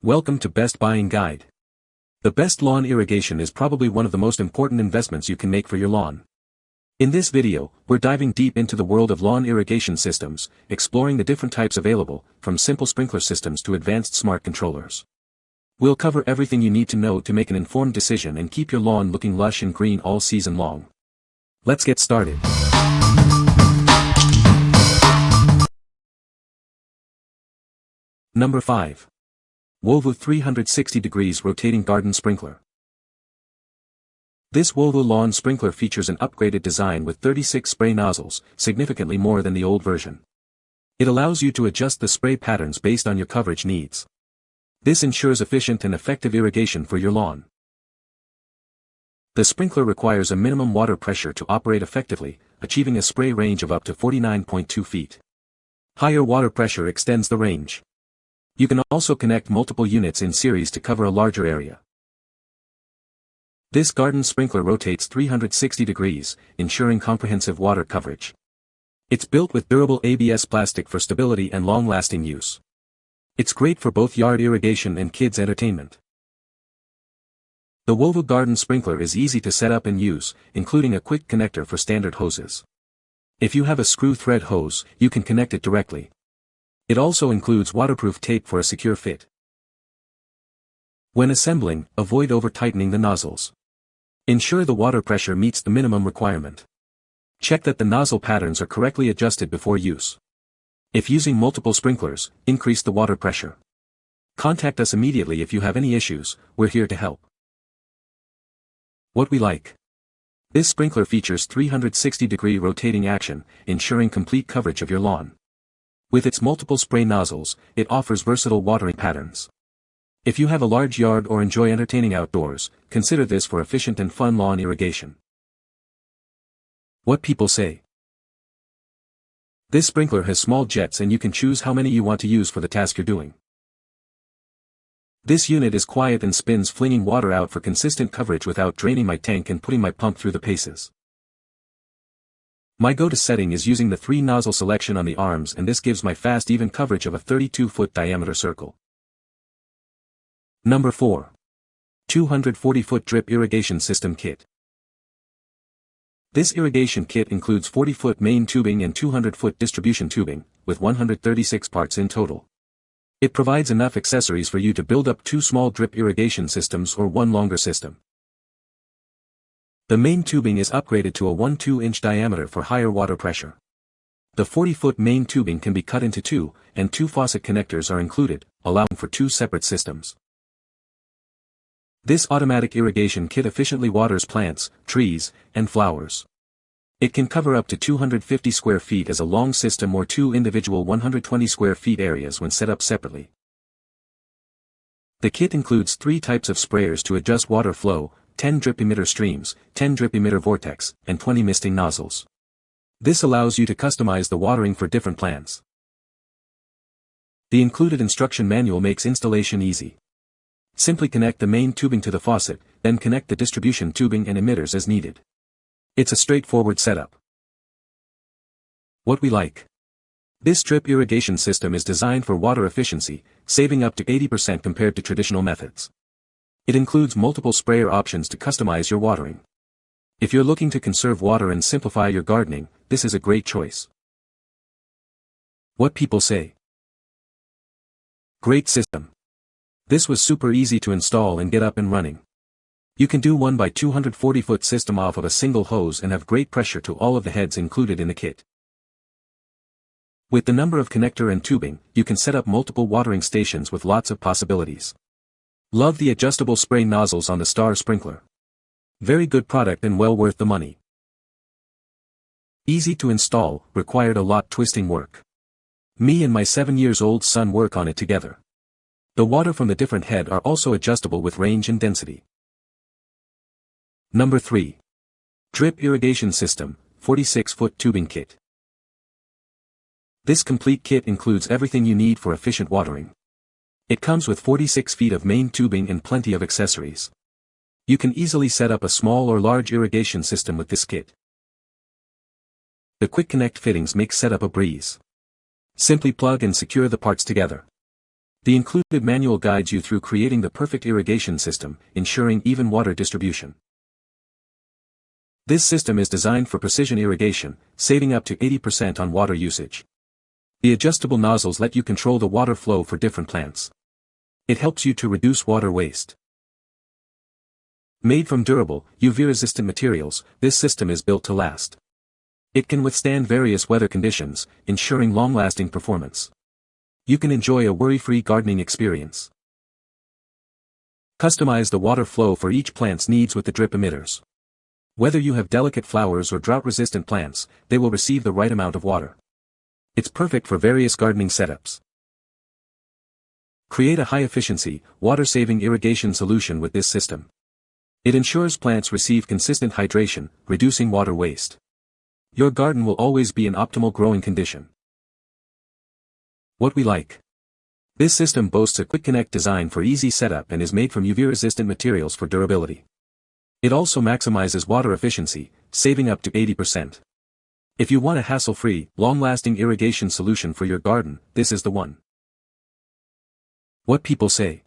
Welcome to Best Buying Guide. The best lawn irrigation is probably one of the most important investments you can make for your lawn. In this video, we're diving deep into the world of lawn irrigation systems, exploring the different types available, from simple sprinkler systems to advanced smart controllers. We'll cover everything you need to know to make an informed decision and keep your lawn looking lush and green all season long. Let's get started. Number 5. WOVUU 360 degrees rotating garden sprinkler. This WOVUU lawn sprinkler features an upgraded design with 36 spray nozzles, significantly more than the old version. It allows you to adjust the spray patterns based on your coverage needs. This ensures efficient and effective irrigation for your lawn. The sprinkler requires a minimum water pressure to operate effectively, achieving a spray range of up to 49.2 feet. Higher water pressure extends the range. You can also connect multiple units in series to cover a larger area. This garden sprinkler rotates 360 degrees, ensuring comprehensive water coverage. It's built with durable ABS plastic for stability and long-lasting use. It's great for both yard irrigation and kids' entertainment. The WOVUU garden sprinkler is easy to set up and use, including a quick connector for standard hoses. If you have a screw thread hose, you can connect it directly. It also includes waterproof tape for a secure fit. When assembling, avoid over-tightening the nozzles. Ensure the water pressure meets the minimum requirement. Check that the nozzle patterns are correctly adjusted before use. If using multiple sprinklers, increase the water pressure. Contact us immediately if you have any issues, we're here to help. What we like. This sprinkler features 360-degree rotating action, ensuring complete coverage of your lawn. With its multiple spray nozzles, it offers versatile watering patterns. If you have a large yard or enjoy entertaining outdoors, consider this for efficient and fun lawn irrigation. What people say. This sprinkler has small jets and you can choose how many you want to use for the task you're doing. This unit is quiet and spins, flinging water out for consistent coverage without draining my tank and putting my pump through the paces. My go-to setting is using the 3-nozzle selection on the arms, and this gives my fast even coverage of a 32-foot diameter circle. Number 4. 240-foot drip irrigation system kit. This irrigation kit includes 40-foot main tubing and 200-foot distribution tubing, with 136 parts in total. It provides enough accessories for you to build up 2 small drip irrigation systems or 1 longer system. The main tubing is upgraded to a 1/2-inch diameter for higher water pressure. The 40-foot main tubing can be cut into 2, and 2 faucet connectors are included, allowing for 2 separate systems. This automatic irrigation kit efficiently waters plants, trees, and flowers. It can cover up to 250 square feet as a long system or 2 individual 120 square feet areas when set up separately. The kit includes 3 types of sprayers to adjust water flow, 10 drip emitter streams, 10 drip emitter vortex, and 20 misting nozzles. This allows you to customize the watering for different plants. The included instruction manual makes installation easy. Simply connect the main tubing to the faucet, then connect the distribution tubing and emitters as needed. It's a straightforward setup. What we like. This drip irrigation system is designed for water efficiency, saving up to 80% compared to traditional methods. It includes multiple sprayer options to customize your watering. If you're looking to conserve water and simplify your gardening, this is a great choice. What people say. Great system. This was super easy to install and get up and running. You can do 1 by 240-foot system off of a single hose and have great pressure to all of the heads included in the kit. With the number of connector and tubing, you can set up multiple watering stations with lots of possibilities. Love the adjustable spray nozzles on the Star sprinkler. Very good product and well worth the money. Easy to install, required a lot twisting work. Me and my 7-year-old son work on it together. The water from the different head are also adjustable with range and density. Number 3. Drip irrigation system, 46-foot tubing kit. This complete kit includes everything you need for efficient watering. It comes with 46 feet of main tubing and plenty of accessories. You can easily set up a small or large irrigation system with this kit. The quick connect fittings make setup a breeze. Simply plug and secure the parts together. The included manual guides you through creating the perfect irrigation system, ensuring even water distribution. This system is designed for precision irrigation, saving up to 80% on water usage. The adjustable nozzles let you control the water flow for different plants. It helps you to reduce water waste. Made from durable, UV-resistant materials, this system is built to last. It can withstand various weather conditions, ensuring long-lasting performance. You can enjoy a worry-free gardening experience. Customize the water flow for each plant's needs with the drip emitters. Whether you have delicate flowers or drought-resistant plants, they will receive the right amount of water. It's perfect for various gardening setups. Create a high-efficiency, water-saving irrigation solution with this system. It ensures plants receive consistent hydration, reducing water waste. Your garden will always be in optimal growing condition. What we like. This system boasts a quick connect design for easy setup and is made from UV-resistant materials for durability. It also maximizes water efficiency, saving up to 80%. If you want a hassle-free, long-lasting irrigation solution for your garden, this is the one. What people say.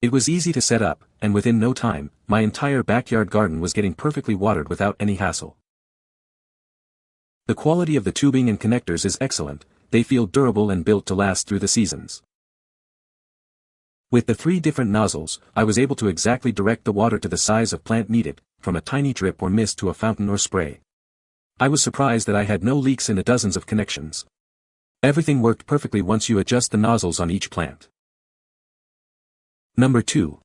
It was easy to set up, and within no time, my entire backyard garden was getting perfectly watered without any hassle. The quality of the tubing and connectors is excellent, they feel durable and built to last through the seasons. With the 3 different nozzles, I was able to exactly direct the water to the size of plant needed, from a tiny drip or mist to a fountain or spray. I was surprised that I had no leaks in the dozens of connections. Everything worked perfectly once you adjust the nozzles on each plant. Number 2.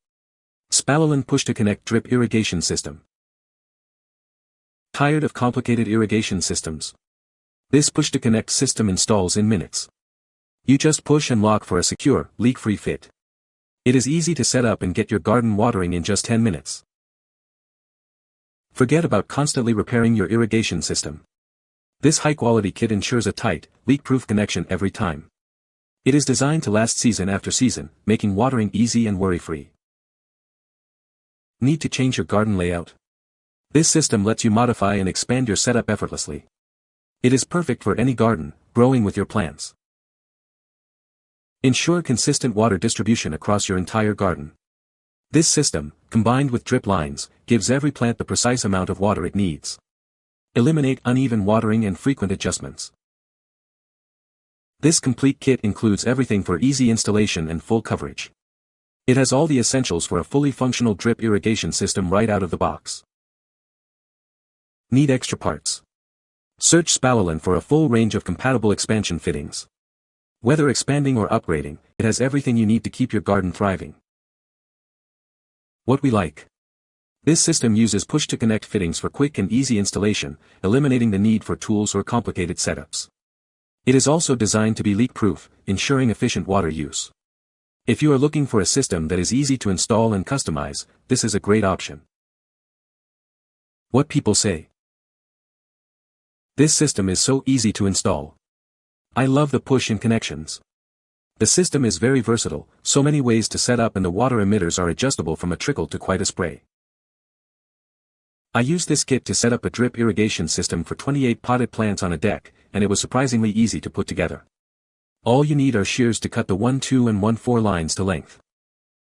Spalolen Push-to-Connect Drip Irrigation System. Tired of complicated irrigation systems? This push-to-connect system installs in minutes. You just push and lock for a secure, leak-free fit. It is easy to set up and get your garden watering in just 10 minutes. Forget about constantly repairing your irrigation system. This high-quality kit ensures a tight, leak-proof connection every time. It is designed to last season after season, making watering easy and worry-free. Need to change your garden layout? This system lets you modify and expand your setup effortlessly. It is perfect for any garden, growing with your plants. Ensure consistent water distribution across your entire garden. This system, combined with drip lines, gives every plant the precise amount of water it needs. Eliminate uneven watering and frequent adjustments. This complete kit includes everything for easy installation and full coverage. It has all the essentials for a fully functional drip irrigation system right out of the box. Need extra parts? Search Spalolen for a full range of compatible expansion fittings. Whether expanding or upgrading, it has everything you need to keep your garden thriving. What we like. This system uses push-to-connect fittings for quick and easy installation, eliminating the need for tools or complicated setups. It is also designed to be leak-proof, ensuring efficient water use. If you are looking for a system that is easy to install and customize, this is a great option. What people say. This system is so easy to install. I love the push-in connections. The system is very versatile, so many ways to set up, and the water emitters are adjustable from a trickle to quite a spray. I used this kit to set up a drip irrigation system for 28 potted plants on a deck, and it was surprisingly easy to put together. All you need are shears to cut the 1-2 and 1-4 lines to length.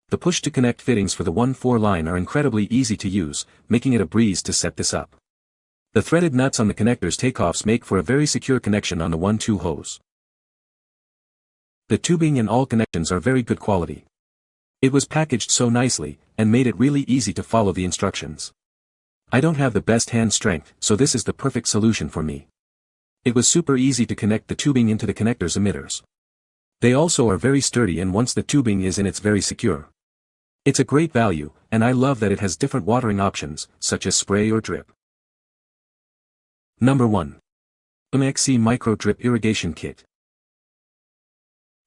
The push-to-connect fittings for the 1-4 line are incredibly easy to use, making it a breeze to set this up. The threaded nuts on the connectors takeoffs make for a very secure connection on the 1-2 hose. The tubing and all connections are very good quality. It was packaged so nicely, and made it really easy to follow the instructions. I don't have the best hand strength, so this is the perfect solution for me. It was super easy to connect the tubing into the connectors emitters. They also are very sturdy, and once the tubing is in, it's very secure. It's a great value, and I love that it has different watering options, such as spray or drip. Number 1. MIXC Micro Drip Irrigation Kit.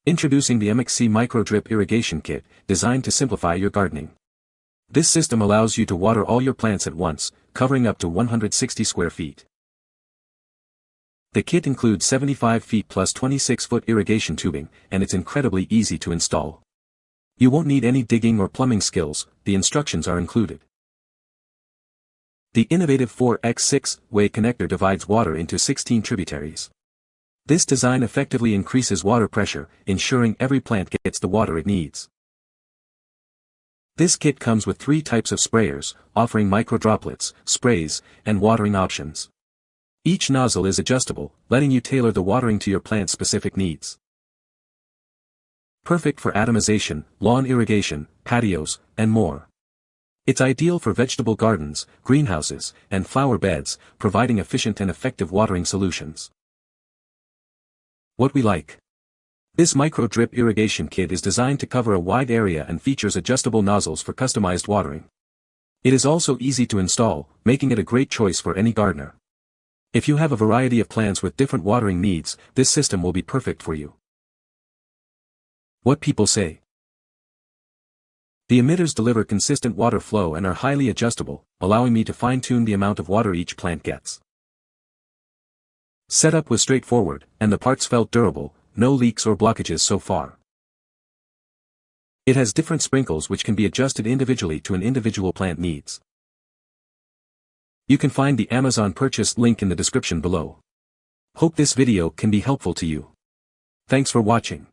Introducing the MIXC Micro Drip Irrigation Kit, designed to simplify your gardening. This system allows you to water all your plants at once, covering up to 160 square feet. The kit includes 75 feet plus 26-foot irrigation tubing, and it's incredibly easy to install. You won't need any digging or plumbing skills, the instructions are included. The innovative 4x6-way connector divides water into 16 tributaries. This design effectively increases water pressure, ensuring every plant gets the water it needs. This kit comes with 3 types of sprayers, offering microdroplets, sprays, and watering options. Each nozzle is adjustable, letting you tailor the watering to your plant's specific needs. Perfect for atomization, lawn irrigation, patios, and more. It's ideal for vegetable gardens, greenhouses, and flower beds, providing efficient and effective watering solutions. What we like. This micro-drip irrigation kit is designed to cover a wide area and features adjustable nozzles for customized watering. It is also easy to install, making it a great choice for any gardener. If you have a variety of plants with different watering needs, this system will be perfect for you. What people say. The emitters deliver consistent water flow and are highly adjustable, allowing me to fine-tune the amount of water each plant gets. Setup was straightforward, and the parts felt durable, no leaks or blockages so far. It has different sprinkles which can be adjusted individually to an individual plant needs. You can find the Amazon purchase link in the description below. Hope this video can be helpful to you. Thanks for watching.